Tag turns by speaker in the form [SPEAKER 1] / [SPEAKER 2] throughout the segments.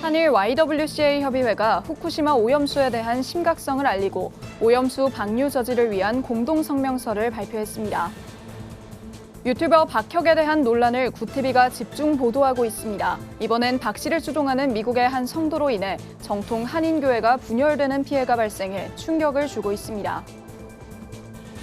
[SPEAKER 1] 한일 YWCA 협의회가 후쿠시마 오염수에 대한 심각성을 알리고 오염수 방류 저지를 위한 공동성명서를 발표했습니다. 유튜버 박혁에 대한 논란을 구티비가 집중 보도하고 있습니다. 이번엔 박 씨를 추종하는 미국의 한 성도로 인해 정통 한인교회가 분열되는 피해가 발생해 충격을 주고 있습니다.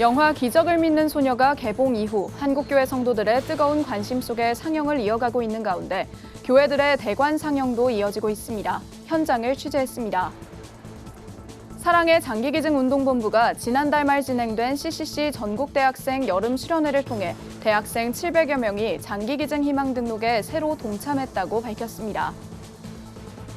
[SPEAKER 1] 영화 기적을 믿는 소녀가 개봉 이후 한국교회 성도들의 뜨거운 관심 속에 상영을 이어가고 있는 가운데 교회들의 대관 상영도 이어지고 있습니다. 현장을 취재했습니다. 사랑의 장기기증운동본부가 지난달 말 진행된 CCC 전국대학생 여름 수련회를 통해 대학생 700여 명이 장기기증 희망 등록에 새로 동참했다고 밝혔습니다.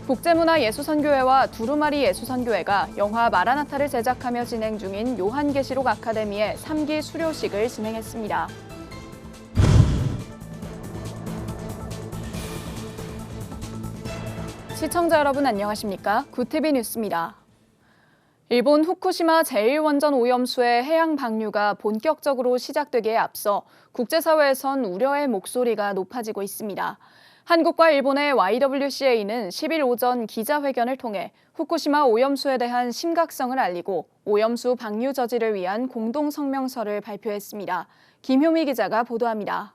[SPEAKER 1] 국제문화예수선교회와 두루마리 예수선교회가 영화 마라나타를 제작하며 진행 중인 요한계시록 아카데미의 3기 수료식을 진행했습니다. 시청자 여러분 안녕하십니까? 구티비 뉴스입니다. 일본 후쿠시마 제1원전 오염수의 해양 방류가 본격적으로 시작되기에 앞서 국제사회에선 우려의 목소리가 높아지고 있습니다. 한국과 일본의 YWCA는 10일 오전 기자회견을 통해 후쿠시마 오염수에 대한 심각성을 알리고 오염수 방류 저지를 위한 공동성명서를 발표했습니다. 김효미 기자가 보도합니다.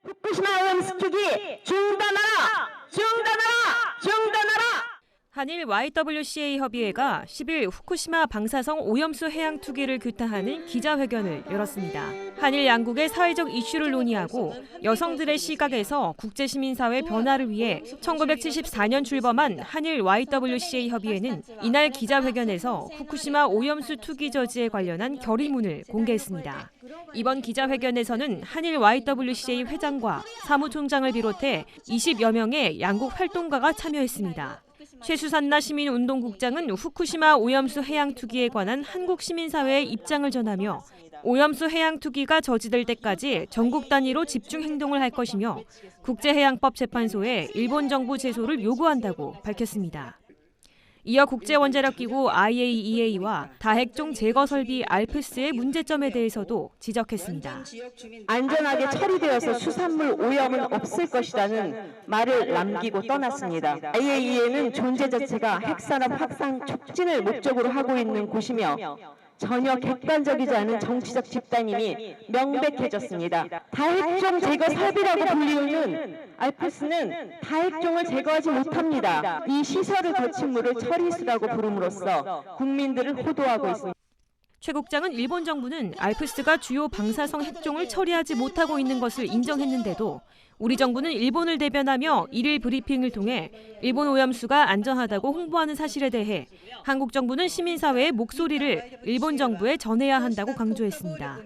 [SPEAKER 2] 후쿠시마 오염수 투기 중단하라! 중단하라! 중단하라!
[SPEAKER 3] 한일 YWCA 협의회가 10일 후쿠시마 방사성 오염수 해양 투기를 규탄하는 기자회견을 열었습니다. 한일 양국의 사회적 이슈를 논의하고 여성들의 시각에서 국제시민사회 변화를 위해 1974년 출범한 한일 YWCA 협의회는 이날 기자회견에서 후쿠시마 오염수 투기 저지에 관련한 결의문을 공개했습니다. 이번 기자회견에서는 한일 YWCA 회장과 사무총장을 비롯해 20여 명의 양국 활동가가 참여했습니다. 최수산나 시민운동국장은 후쿠시마 오염수 해양 투기에 관한 한국 시민사회의 입장을 전하며 오염수 해양 투기가 저지될 때까지 전국 단위로 집중 행동을 할 것이며 국제해양법재판소에 일본 정부 제소를 요구한다고 밝혔습니다. 이어 국제원자력기구 IAEA와 다핵종 제거 설비 알프스의 문제점에 대해서도 지적했습니다.
[SPEAKER 2] 안전하게 처리되어서 수산물 오염은 없을 것이라는 말을 남기고 떠났습니다. IAEA는 존재 자체가 핵산업 확산 촉진을 목적으로 하고 있는 곳이며 전혀 객관적이지 않은 정치적 집단임이 명백해졌습니다. 다핵종 제거 설비라고 불리우는 알프스는 다핵종을 제거하지 못합니다. 이 시설을 거친 물을 처리수라고 부름으로써 국민들을 호도하고 있습니다.
[SPEAKER 3] 최 국장은 일본 정부는 알프스가 주요 방사성 핵종을 처리하지 못하고 있는 것을 인정했는데도 우리 정부는 일본을 대변하며 일일 브리핑을 통해 일본 오염수가 안전하다고 홍보하는 사실에 대해 한국 정부는 시민사회의 목소리를 일본 정부에 전해야 한다고 강조했습니다.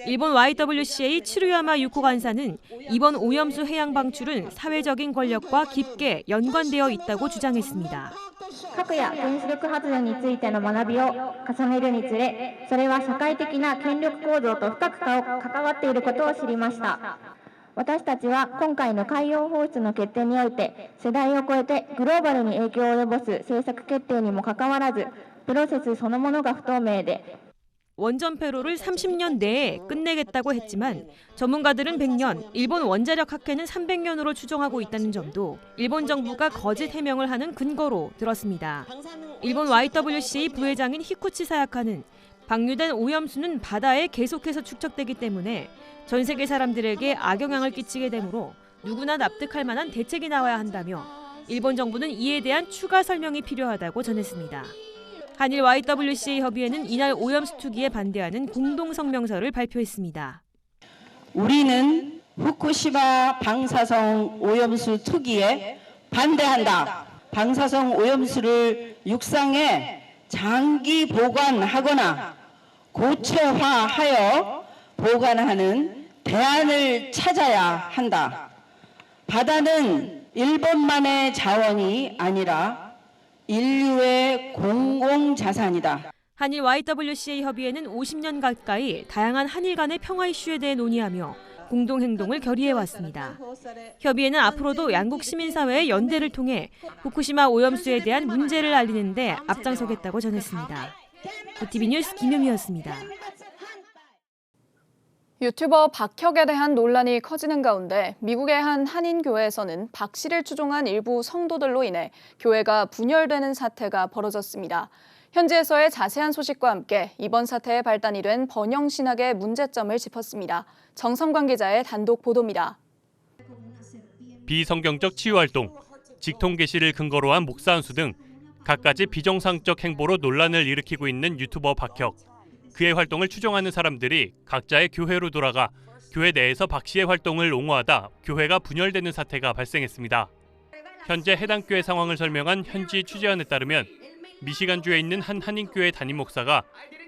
[SPEAKER 3] 일본 YWCA 치루야마 유코 간사는 이번 오염수 해양 방출은 사회적인 권력과 깊게 연관되어 있다고 주장했습니다.
[SPEAKER 4] 核や原子力発電についての学びを重ねるにつれ、それは社会的な権力構造と深く関わっていることを知りました。私たちは今回の海洋放出の決定において世代を超えてグローバルに影響を及ぼす政策決定にもかかわらずプロセスそのものが不透明で
[SPEAKER 3] 원전 폐로를 30년 내에 끝내겠다고 했지만 전문가들은 100년, 일본 원자력 학회는 300년으로 추정하고 있다는 점도 일본 정부가 거짓 해명을 하는 근거로 들었습니다. 일본 YWCA 부회장인 히쿠치 사야카는 방류된 오염수는 바다에 계속해서 축적되기 때문에 전 세계 사람들에게 악영향을 끼치게 되므로 누구나 납득할 만한 대책이 나와야 한다며 일본 정부는 이에 대한 추가 설명이 필요하다고 전했습니다. 한일 YWCA 협의회는 이날 오염수 투기에 반대하는 공동성명서를 발표했습니다.
[SPEAKER 2] 우리는 후쿠시마 방사성 오염수 투기에 반대한다. 방사성 오염수를 육상에 장기 보관하거나 고체화하여 보관하는 대안을 찾아야 한다. 바다는 일본만의 자원이 아니라 인류의 공공자산이다.
[SPEAKER 3] 한일 YWCA 협의회는 50년 가까이 다양한 한일 간의 평화 이슈에 대해 논의하며 공동행동을 결의해왔습니다. 협의회는 앞으로도 양국 시민사회의 연대를 통해 후쿠시마 오염수에 대한 문제를 알리는 데 앞장서겠다고 전했습니다. 구티비 뉴스 김효미였습니다.
[SPEAKER 1] 유튜버 박혁에 대한 논란이 커지는 가운데 미국의 한 한인교회에서는 박 씨를 추종한 일부 성도들로 인해 교회가 분열되는 사태가 벌어졌습니다. 현지에서의 자세한 소식과 함께 이번 사태의 발단이 된 번영신학의 문제점을 짚었습니다. 정성관 기자의 단독 보도입니다.
[SPEAKER 5] 비성경적 치유활동, 직통 계시를 근거로 한 목사 안수 등 갖가지 비정상적 행보로 논란을 일으키고 있는 유튜버 박혁. 그의 활동을 추종하는 사람들이 각자의 교회로 돌아가 교회 내에서 박 씨의 활동을 옹호하다 교회가 분열되는 사태가 발생했습니다. 현재 해당 교회 상황을 설명한 현지 취재원에 따르면 미시간주에 있는 한 한인교회 담임 목사가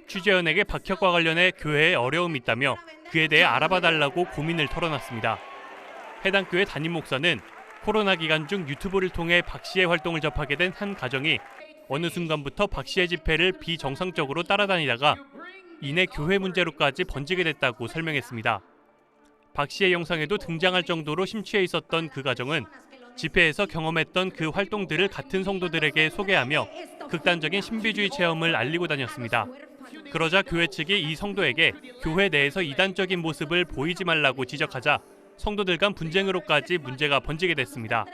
[SPEAKER 5] 취재원에게 박혁과 관련해 교회에 어려움이 있다며 그에 대해 알아봐달라고 고민을 털어놨습니다. 해당 교회 담임 목사는 코로나 기간 중 유튜브를 통해 박 씨의 활동을 접하게 된 한 가정이 어느 순간부터 박 씨의 집회를 비정상적으로 따라다니다가 이내 교회 문제로까지 번지게 됐다고 설명했습니다. 박 씨의 영상에도 등장할 정도로 심취해 있었던 그 가정은 집회에서 경험했던 그 활동들을 같은 성도들에게 소개하며 극단적인 신비주의 체험을 알리고 다녔습니다. 그러자 교회 측이 이 성도에게 교회 내에서 이단적인 모습을 보이지 말라고 지적하자 성도들 간 분쟁으로까지 문제가 번지게 됐습니다.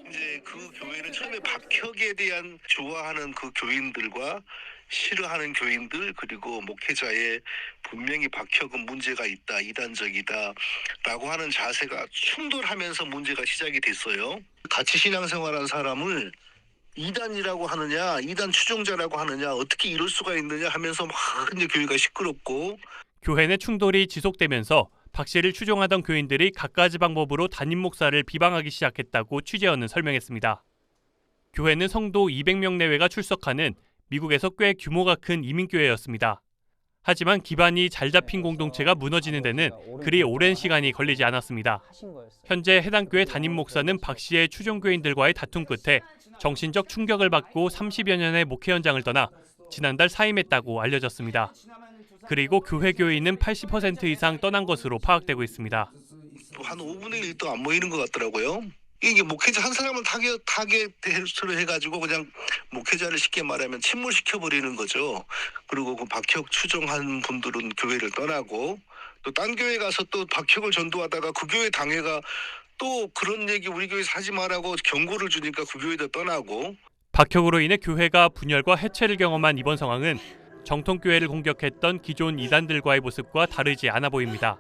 [SPEAKER 6] 이제 그 교회는 처음에 박혁에 대한 좋아하는 그 교인들과 싫어하는 교인들 그리고 목회자의 분명히 박혁은 문제가 있다, 이단적이다라고 하는 자세가 충돌하면서 문제가 시작이 됐어요. 같이 신앙생활한 사람을 이단이라고 하느냐, 이단 추종자라고 하느냐, 어떻게 이럴 수가 있느냐 하면서 막 이제 교회가 시끄럽고
[SPEAKER 5] 교회 내 충돌이 지속되면서 박 씨를 추종하던 교인들이 갖가지 방법으로 담임 목사를 비방하기 시작했다고 취재원은 설명했습니다. 교회는 성도 200명 내외가 출석하는 미국에서 꽤 규모가 큰 이민교회였습니다. 하지만 기반이 잘 잡힌 공동체가 무너지는 데는 그리 오랜 시간이 걸리지 않았습니다. 현재 해당 교회 담임 목사는 박 씨의 추종교인들과의 다툼 끝에 정신적 충격을 받고 30여 년의 목회 현장을 떠나 지난달 사임했다고 알려졌습니다. 그리고 교회 교인은 80% 이상 떠난 것으로 파악되고 있습니다.
[SPEAKER 6] 한 5분의 1도 안 모이는 것 같더라고요. 이게 목회자 한 사람을 타겟으로 해가지고 그냥 목회자를 쉽게 말하면 침몰시켜버리는 거죠. 그리고 그 박혁 추종한 분들은 교회를 떠나고 또 딴 교회 가서 또 박혁을 전도하다가 그 교회 당회가 또 그런 얘기 우리 교회에서 하지 말라고 경고를 주니까 그 교회도 떠나고
[SPEAKER 5] 박혁으로 인해 교회가 분열과 해체를 경험한 이번 상황은 정통교회를 공격했던 기존 이단들과의 모습과 다르지 않아 보입니다.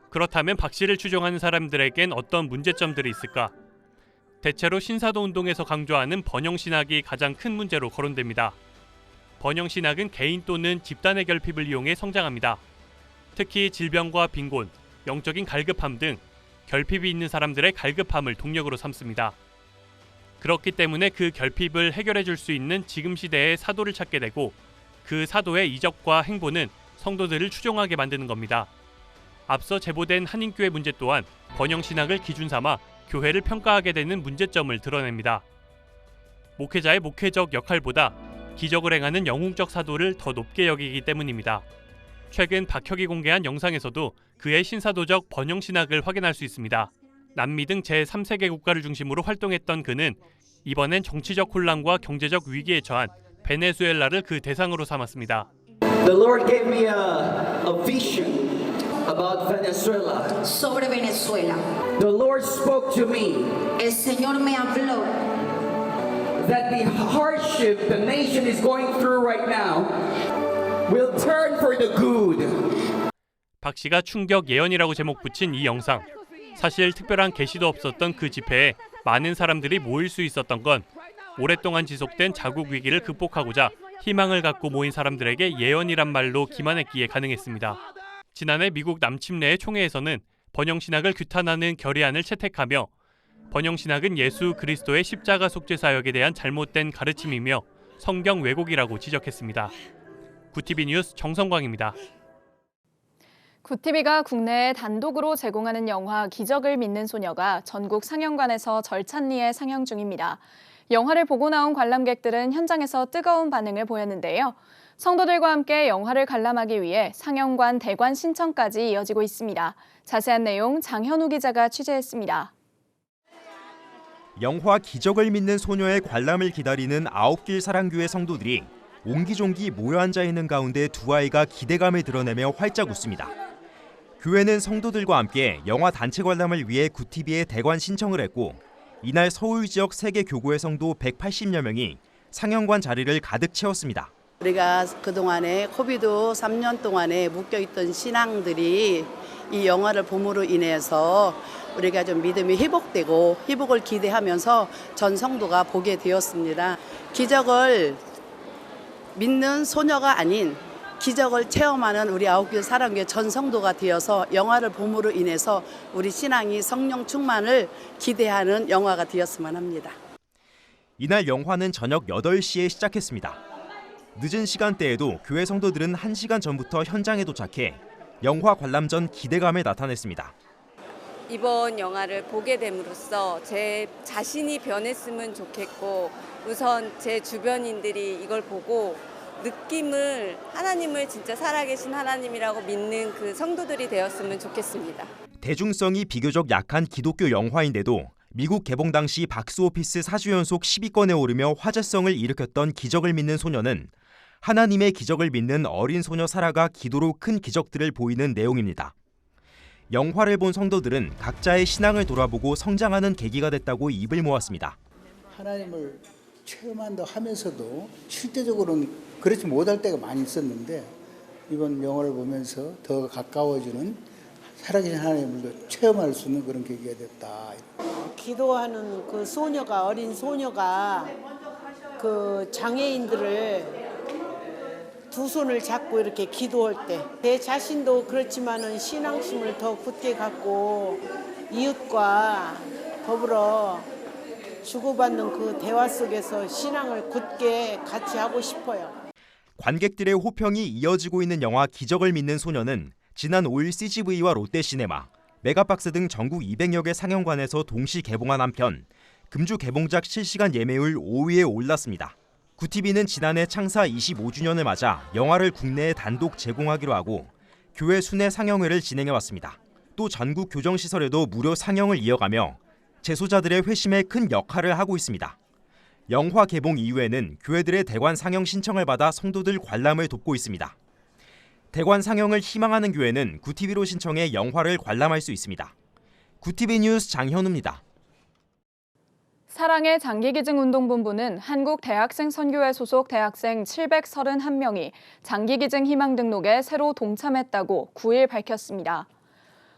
[SPEAKER 5] 그렇다면 박 씨를 추종하는 사람들에겐 어떤 문제점들이 있을까? 대체로 신사도 운동에서 강조하는 번영신학이 가장 큰 문제로 거론됩니다. 번영신학은 개인 또는 집단의 결핍을 이용해 성장합니다. 특히 질병과 빈곤, 영적인 갈급함 등 결핍이 있는 사람들의 갈급함을 동력으로 삼습니다. 그렇기 때문에 그 결핍을 해결해 줄 수 있는 지금 시대의 사도를 찾게 되고 그 사도의 이적과 행보는 성도들을 추종하게 만드는 겁니다. 앞서 제보된 한인교회 문제 또한 번영신학을 기준 삼아 교회를 평가하게 되는 문제점을 드러냅니다. 목회자의 목회적 역할보다 기적을 행하는 영웅적 사도를 더 높게 여기기 때문입니다. 최근 박혁이 공개한 영상에서도 그의 신사도적 번영신학을 확인할 수 있습니다. 남미 등 제3세계 국가를 중심으로 활동했던 그는 이번엔 정치적 혼란과 경제적 위기에 처한 베네수엘라를 그 대상으로 삼았습니다.
[SPEAKER 7] The Lord gave me a vision about Venezuela.
[SPEAKER 8] Sobre Venezuela.
[SPEAKER 7] The Lord spoke to me
[SPEAKER 8] El Señor me habló
[SPEAKER 7] that the hardship the nation is going through right now will turn for the good.
[SPEAKER 5] 박 씨가 충격 예언이라고 제목 붙인 이 영상. 사실 특별한 계시도 없었던 그 집회에 많은 사람들이 모일 수 있었던 건 오랫동안 지속된 자국 위기를 극복하고자 희망을 갖고 모인 사람들에게 예언이란 말로 기만했기에 가능했습니다. 지난해 미국 남침례의 총회에서는 번영신학을 규탄하는 결의안을 채택하며 번영신학은 예수 그리스도의 십자가 속죄 사역에 대한 잘못된 가르침이며 성경 왜곡이라고 지적했습니다. 구티비 뉴스 정성광입니다.
[SPEAKER 1] 구티비가 국내에 단독으로 제공하는 영화 기적을 믿는 소녀가 전국 상영관에서 절찬리에 상영 중입니다. 영화를 보고 나온 관람객들은 현장에서 뜨거운 반응을 보였는데요. 성도들과 함께 영화를 관람하기 위해 상영관 대관 신청까지 이어지고 있습니다. 자세한 내용 장현우 기자가 취재했습니다.
[SPEAKER 9] 영화 기적을 믿는 소녀의 관람을 기다리는 아홉길 사랑교회 성도들이 옹기종기 모여 앉아 있는 가운데 두 아이가 기대감을 드러내며 활짝 웃습니다. 교회는 성도들과 함께 영화 단체 관람을 위해 구티비에 대관 신청을 했고 이날 서울 지역 3개 교구의 성도 180여 명이 상영관 자리를 가득 채웠습니다.
[SPEAKER 10] 우리가 그동안에 코비드 3년 동안에 묶여있던 신앙들이 이 영화를 봄으로 인해서 우리가 좀 믿음이 회복되고 회복을 기대하면서 전 성도가 보게 되었습니다. 기적을 믿는 소녀가 아닌 기적을 체험하는 우리 아홉길 사랑교회 전 성도가 되어서 영화를 봄으로 인해서 우리 신앙이 성령 충만을 기대하는 영화가 되었으면 합니다.
[SPEAKER 9] 이날 영화는 저녁 8시에 시작했습니다. 늦은 시간대에도 교회 성도들은 1시간 전부터 현장에 도착해 영화 관람 전 기대감을 나타냈습니다.
[SPEAKER 11] 이번 영화를 보게 됨으로써 제 자신이 변했으면 좋겠고 우선 제 주변인들이 이걸 보고 느낌을 하나님을 진짜 살아계신 하나님이라고 믿는 그 성도들이 되었으면 좋겠습니다.
[SPEAKER 9] 대중성이 비교적 약한 기독교 영화인데도 미국 개봉 당시 박스오피스 4주 연속 10위권에 오르며 화제성을 일으켰던 기적을 믿는 소녀는 하나님의 기적을 믿는 어린 소녀 사라가 기도로 큰 기적들을 보이는 내용입니다. 영화를 본 성도들은 각자의 신앙을 돌아보고 성장하는 계기가 됐다고 입을 모았습니다.
[SPEAKER 12] 하나님을 체험한다 하면서도 실제적으로는 그렇지 못할 때가 많이 있었는데 이번 영화를 보면서 더 가까워지는 살아계신 하나님을 체험할 수 있는 그런 계기가 됐다.
[SPEAKER 13] 기도하는 그 소녀가 어린 소녀가 그 장애인들을 두 손을 잡고 이렇게 기도할 때 내 자신도 그렇지만은 신앙심을 더 굳게 갖고 이웃과 더불어 주고받는 그 대화 속에서 신앙을 굳게 같이 하고 싶어요.
[SPEAKER 9] 관객들의 호평이 이어지고 있는 영화 기적을 믿는 소녀는 지난 5일 CGV와 롯데시네마, 메가박스 등 전국 200여 개 상영관에서 동시 개봉한 한편 금주 개봉작 실시간 예매율 5위에 올랐습니다. 구티비는 지난해 창사 25주년을 맞아 영화를 국내에 단독 제공하기로 하고 교회 순회 상영회를 진행해왔습니다. 또 전국 교정시설에도 무료 상영을 이어가며 재소자들의 회심에 큰 역할을 하고 있습니다. 영화 개봉 이후에는 교회들의 대관 상영 신청을 받아 성도들 관람을 돕고 있습니다. 대관 상영을 희망하는 교회는 구티비로 신청해 영화를 관람할 수 있습니다. 구티비 뉴스 장현우입니다.
[SPEAKER 1] 사랑의 장기기증운동본부는 한국대학생선교회 소속 대학생 731명이 장기기증 희망 등록에 새로 동참했다고 9일 밝혔습니다.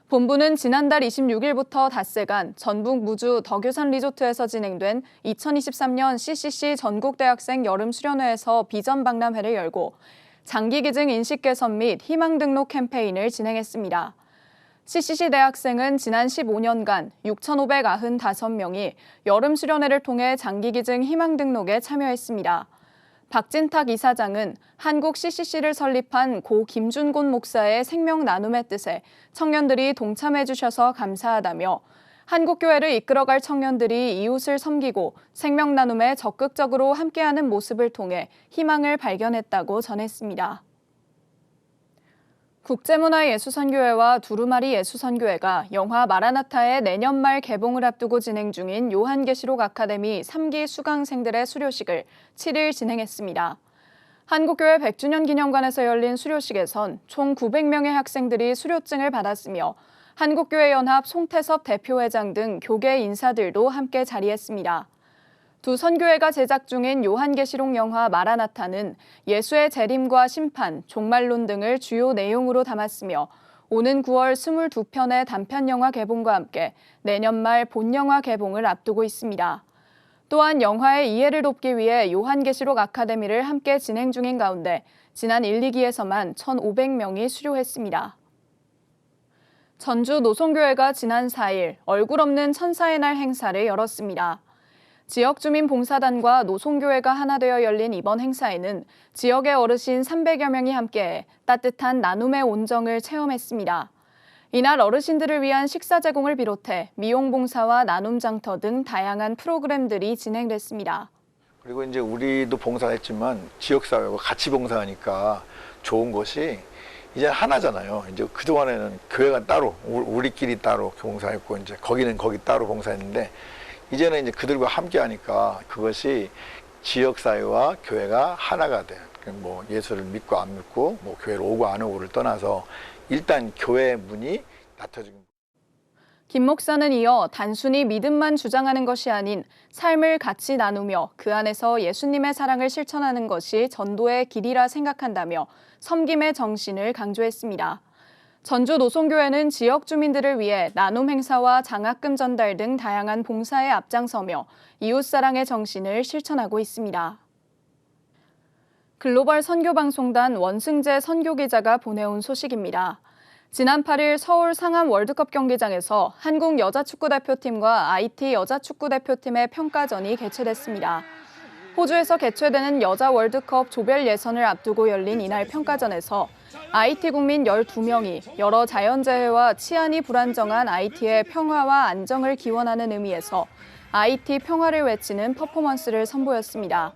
[SPEAKER 1] 본부는 지난달 26일부터 닷새간 전북 무주 덕유산 리조트에서 진행된 2023년 CCC 전국대학생 여름수련회에서 비전박람회를 열고 장기기증 인식 개선 및 희망 등록 캠페인을 진행했습니다. CCC 대학생은 지난 15년간 6,595명이 여름수련회를 통해 장기기증 희망 등록에 참여했습니다. 박진탁 이사장은 한국 CCC를 설립한 고 김준곤 목사의 생명 나눔의 뜻에 청년들이 동참해 주셔서 감사하다며 한국교회를 이끌어갈 청년들이 이웃을 섬기고 생명 나눔에 적극적으로 함께하는 모습을 통해 희망을 발견했다고 전했습니다. 국제문화예수선교회와 두루마리 예수선교회가 영화 마라나타의 내년 말 개봉을 앞두고 진행 중인 요한계시록 아카데미 3기 수강생들의 수료식을 7일 진행했습니다. 한국교회 100주년 기념관에서 열린 수료식에선 총 900명의 학생들이 수료증을 받았으며 한국교회연합 송태섭 대표회장 등 교계 인사들도 함께 자리했습니다. 두 선교회가 제작 중인 요한계시록 영화 마라나타는 예수의 재림과 심판, 종말론 등을 주요 내용으로 담았으며 오는 9월 22편의 단편 영화 개봉과 함께 내년 말 본영화 개봉을 앞두고 있습니다. 또한 영화의 이해를 돕기 위해 요한계시록 아카데미를 함께 진행 중인 가운데 지난 1, 2기에서만 1,500명이 수료했습니다. 전주 노송교회가 지난 4일 얼굴 없는 천사의 날 행사를 열었습니다. 지역주민봉사단과 노송교회가 하나 되어 열린 이번 행사에는 지역의 어르신 300여 명이 함께 따뜻한 나눔의 온정을 체험했습니다. 이날 어르신들을 위한 식사 제공을 비롯해 미용봉사와 나눔장터 등 다양한 프로그램들이 진행됐습니다.
[SPEAKER 14] 그리고 이제 우리도 봉사했지만 지역사회와 같이 봉사하니까 좋은 것이 이제 하나잖아요. 이제 그동안에는 교회가 따로, 우리끼리 따로 봉사했고, 이제 거기는 거기 따로 봉사했는데, 이제는 이제 그들과 함께 하니까 그것이 지역사회와 교회가 하나가 돼요. 뭐 예수를 믿고 안 믿고, 뭐 교회를 오고 안 오고를 떠나서 일단 교회 문이 닫혀진 겁니다.
[SPEAKER 1] 김 목사는 이어 단순히 믿음만 주장하는 것이 아닌 삶을 같이 나누며 그 안에서 예수님의 사랑을 실천하는 것이 전도의 길이라 생각한다며 섬김의 정신을 강조했습니다. 전주 노송교회는 지역 주민들을 위해 나눔 행사와 장학금 전달 등 다양한 봉사에 앞장서며 이웃사랑의 정신을 실천하고 있습니다. 글로벌 선교방송단 원승재 선교기자가 보내온 소식입니다. 지난 8일 서울 상암 월드컵 경기장에서 한국 여자축구대표팀과 IT 여자축구대표팀의 평가전이 개최됐습니다. 호주에서 개최되는 여자 월드컵 조별 예선을 앞두고 열린 이날 평가전에서 IT 국민 12명이 여러 자연재해와 치안이 불안정한 IT의 평화와 안정을 기원하는 의미에서 IT 평화를 외치는 퍼포먼스를 선보였습니다.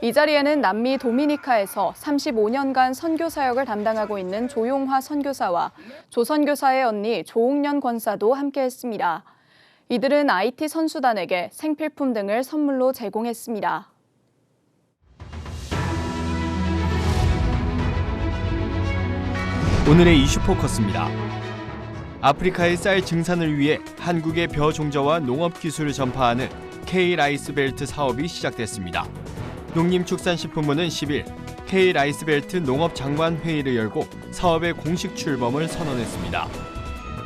[SPEAKER 1] 이 자리에는 남미 도미니카에서 35년간 선교 사역을 담당하고 있는 조용화 선교사와 조선교사의 언니 조옥년 권사도 함께했습니다. 이들은 IT 선수단에게 생필품 등을 선물로 제공했습니다.
[SPEAKER 15] 오늘의 이슈 포커스입니다. 아프리카의 쌀 증산을 위해 한국의 벼 종자와 농업 기술을 전파하는 K-라이스벨트 사업이 시작됐습니다. 농림축산식품부는 10일 K-라이스벨트 농업장관회의를 열고 사업의 공식 출범을 선언했습니다.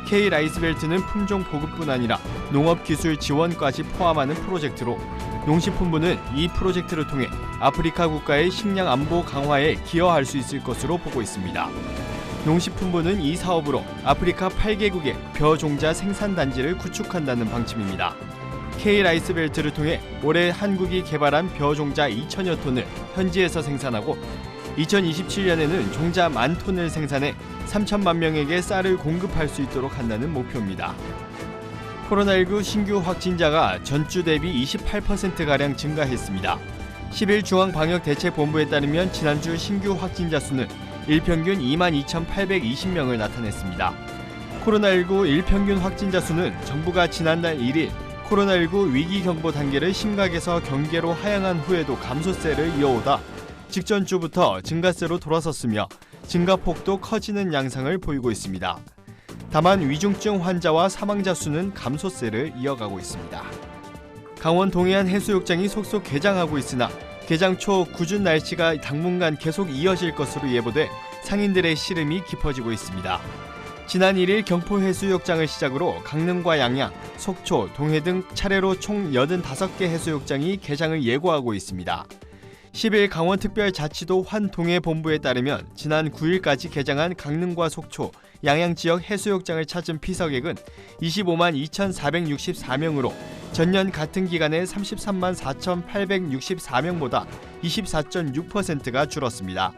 [SPEAKER 15] K-라이스벨트는 품종 보급뿐 아니라 농업기술 지원까지 포함하는 프로젝트로 농식품부는 이 프로젝트를 통해 아프리카 국가의 식량 안보 강화에 기여할 수 있을 것으로 보고 있습니다. 농식품부는 이 사업으로 아프리카 8개국의 벼 종자 생산단지를 구축한다는 방침입니다. K-라이스벨트를 통해 올해 한국이 개발한 벼 종자 2천여 톤을 현지에서 생산하고 2027년에는 종자 10,000톤을 생산해 3천만 명에게 쌀을 공급할 수 있도록 한다는 목표입니다. 코로나19 신규 확진자가 전주 대비 28%가량 증가했습니다. 10일 중앙방역대책본부에 따르면 지난주 신규 확진자 수는 일평균 22,820명을 나타냈습니다. 코로나19 일평균 확진자 수는 정부가 지난달 1일 코로나19 위기경보 단계를 심각에서 경계로 하향한 후에도 감소세를 이어오다 직전 주부터 증가세로 돌아섰으며 증가폭도 커지는 양상을 보이고 있습니다. 다만 위중증 환자와 사망자 수는 감소세를 이어가고 있습니다. 강원 동해안 해수욕장이 속속 개장하고 있으나 개장 초 궂은 날씨가 당분간 계속 이어질 것으로 예보돼 상인들의 시름이 깊어지고 있습니다. 지난 1일 경포해수욕장을 시작으로 강릉과 양양, 속초, 동해 등 차례로 총 85개 해수욕장이 개장을 예고하고 있습니다. 10일 강원특별자치도 환동해본부에 따르면 지난 9일까지 개장한 강릉과 속초, 양양 지역 해수욕장을 찾은 피서객은 25만 2,464명으로 전년 같은 기간의 33만 4,864명보다 24.6%가 줄었습니다.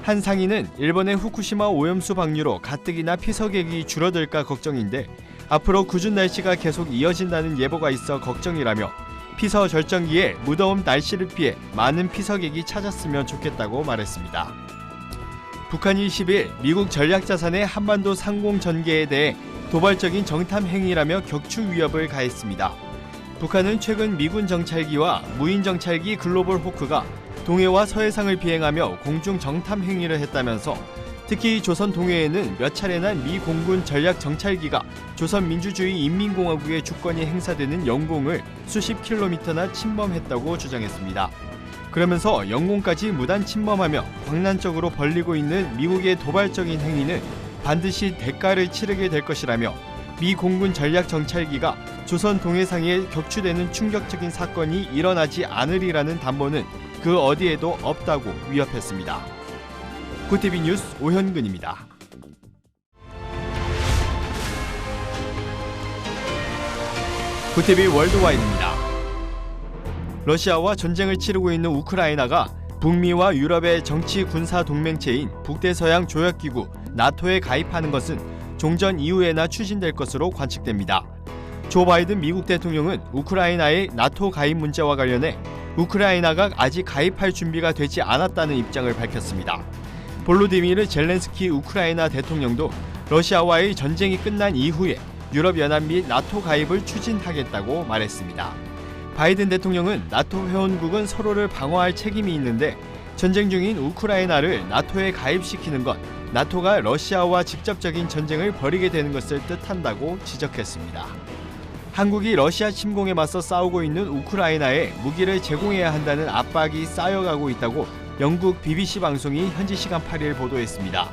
[SPEAKER 15] 한 상인은 일본의 후쿠시마 오염수 방류로 가뜩이나 피서객이 줄어들까 걱정인데 앞으로 궂은 날씨가 계속 이어진다는 예보가 있어 걱정이라며 피서 절정기에 무더운 날씨를 피해 많은 피서객이 찾았으면 좋겠다고 말했습니다. 북한이 10일 미국 전략자산의 한반도 상공 전개에 대해 도발적인 정탐 행위라며 격추 위협을 가했습니다. 북한은 최근 미군 정찰기와 무인 정찰기 글로벌 호크가 동해와 서해상을 비행하며 공중 정탐 행위를 했다면서 특히 조선 동해에는 몇 차례나 미 공군 전략 정찰기가 조선민주주의 인민공화국의 주권이 행사되는 영공을 수십 킬로미터나 침범했다고 주장했습니다. 그러면서 영공까지 무단 침범하며 광란적으로 벌리고 있는 미국의 도발적인 행위는 반드시 대가를 치르게 될 것이라며 미 공군 전략 정찰기가 조선 동해상에 격추되는 충격적인 사건이 일어나지 않으리라는 담보는 그 어디에도 없다고 위협했습니다. 구티비 뉴스 오현근입니다. 구티비 월드와이드입니다. 러시아와 전쟁을 치르고 있는 우크라이나가 북미와 유럽의 정치 군사 동맹체인 북대서양 조약기구 나토에 가입하는 것은 종전 이후에나 추진될 것으로 관측됩니다. 조 바이든 미국 대통령은 우크라이나의 나토 가입 문제와 관련해 우크라이나가 아직 가입할 준비가 되지 않았다는 입장을 밝혔습니다. 볼로디미르 젤렌스키 우크라이나 대통령도 러시아와의 전쟁이 끝난 이후에 유럽연합 및 나토 가입을 추진하겠다고 말했습니다. 바이든 대통령은 나토 회원국은 서로를 방어할 책임이 있는데 전쟁 중인 우크라이나를 나토에 가입시키는 건 나토가 러시아와 직접적인 전쟁을 벌이게 되는 것을 뜻한다고 지적했습니다. 한국이 러시아 침공에 맞서 싸우고 있는 우크라이나에 무기를 제공해야 한다는 압박이 쌓여가고 있다고 영국 BBC 방송이 현지 시간 8일 보도했습니다.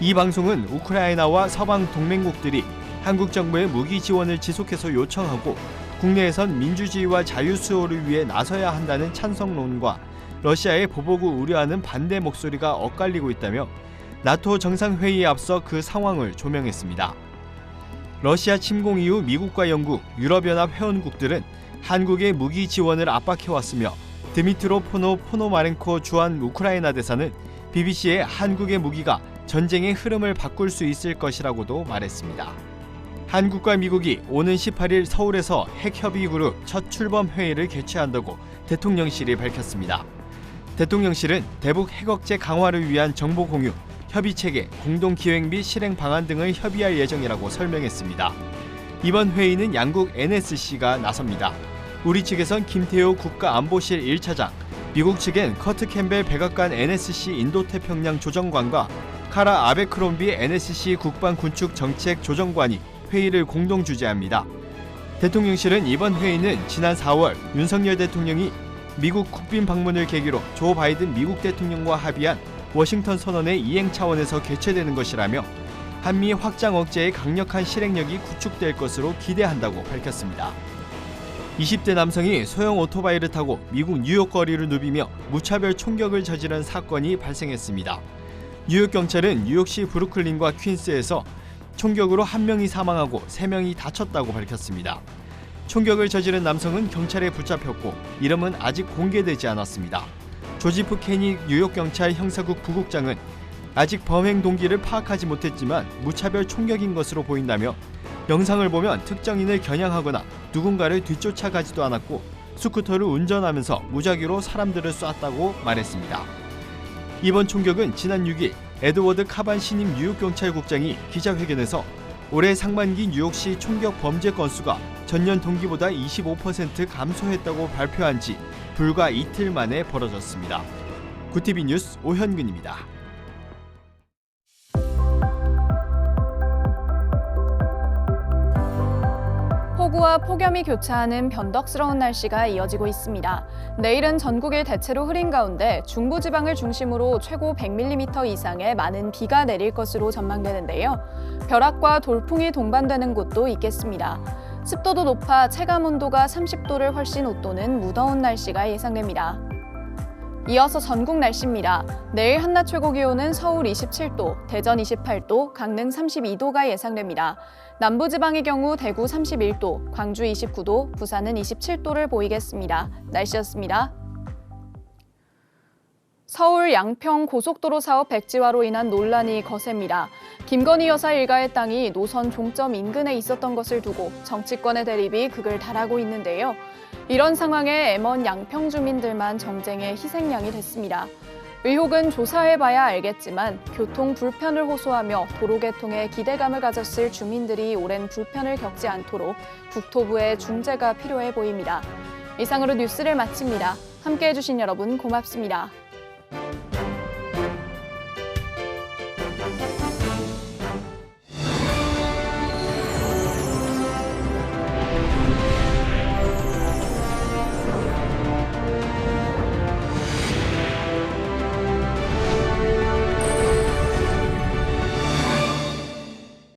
[SPEAKER 15] 이 방송은 우크라이나와 서방 동맹국들이 한국 정부의 무기 지원을 지속해서 요청하고 국내에선 민주주의와 자유 수호를 위해 나서야 한다는 찬성론과 러시아의 보복을 우려하는 반대 목소리가 엇갈리고 있다며 나토 정상회의에 앞서 그 상황을 조명했습니다. 러시아 침공 이후 미국과 영국, 유럽연합 회원국들은 한국의 무기 지원을 압박해왔으며 드미트로 포노마렌코 주한 우크라이나 대사는 BBC에 한국의 무기가 전쟁의 흐름을 바꿀 수 있을 것이라고도 말했습니다. 한국과 미국이 오는 18일 서울에서 핵협의그룹 첫 출범 회의를 개최한다고 대통령실이 밝혔습니다. 대통령실은 대북 핵억제 강화를 위한 정보 공유, 협의체계, 공동기획 및 실행 방안 등을 협의할 예정이라고 설명했습니다. 이번 회의는 양국 NSC가 나섭니다. 우리 측에선 김태호 국가안보실 1차장, 미국 측엔 커트 캠벨 백악관 NSC 인도태평양 조정관과 카라 아베크롬비 NSC 국방군축 정책 조정관이 회의를 공동 주재합니다. 대통령실은 이번 회의는 지난 4월 윤석열 대통령이 미국 국빈 방문을 계기로 조 바이든 미국 대통령과 합의한 워싱턴 선언의 이행 차원에서 개최되는 것이라며 한미 확장 억제의 강력한 실행력이 구축될 것으로 기대한다고 밝혔습니다. 20대 남성이 소형 오토바이를 타고 미국 뉴욕 거리를 누비며 무차별 총격을 저지른 사건이 발생했습니다. 뉴욕 경찰은 뉴욕시 브루클린과 퀸스에서 총격으로 1명이 사망하고 3명이 다쳤다고 밝혔습니다. 총격을 저지른 남성은 경찰에 붙잡혔고 이름은 아직 공개되지 않았습니다. 조지프 케니 뉴욕경찰 형사국 부국장은 아직 범행 동기를 파악하지 못했지만 무차별 총격인 것으로 보인다며 영상을 보면 특정인을 겨냥하거나 누군가를 뒤쫓아가지도 않았고 스쿠터를 운전하면서 무작위로 사람들을 쐈다고 말했습니다. 이번 총격은 지난 6일 에드워드 카반 신임 뉴욕경찰국장이 기자회견에서 올해 상반기 뉴욕시 총격 범죄 건수가 전년 동기보다 25% 감소했다고 발표한 지 불과 이틀 만에 벌어졌습니다. 구티비 뉴스 오현근입니다.
[SPEAKER 1] 폭우와 폭염이 교차하는 변덕스러운 날씨가 이어지고 있습니다. 내일은 전국이 대체로 흐린 가운데 중부지방을 중심으로 최고 100mm 이상의 많은 비가 내릴 것으로 전망되는데요. 벼락과 돌풍이 동반되는 곳도 있겠습니다. 습도도 높아 체감온도가 30도를 훨씬 웃도는 무더운 날씨가 예상됩니다. 이어서 전국 날씨입니다. 내일 한낮 최고 기온은 서울 27도, 대전 28도, 강릉 32도가 예상됩니다. 남부지방의 경우 대구 31도, 광주 29도, 부산은 27도를 보이겠습니다. 날씨였습니다. 서울 양평 고속도로 사업 백지화로 인한 논란이 거셉니다. 김건희 여사 일가의 땅이 노선 종점 인근에 있었던 것을 두고 정치권의 대립이 극을 달하고 있는데요. 이런 상황에 M1 양평 주민들만 정쟁의 희생양이 됐습니다. 의혹은 조사해봐야 알겠지만 교통 불편을 호소하며 도로 개통에 기대감을 가졌을 주민들이 오랜 불편을 겪지 않도록 국토부의 중재가 필요해 보입니다. 이상으로 뉴스를 마칩니다. 함께해 주신 여러분 고맙습니다.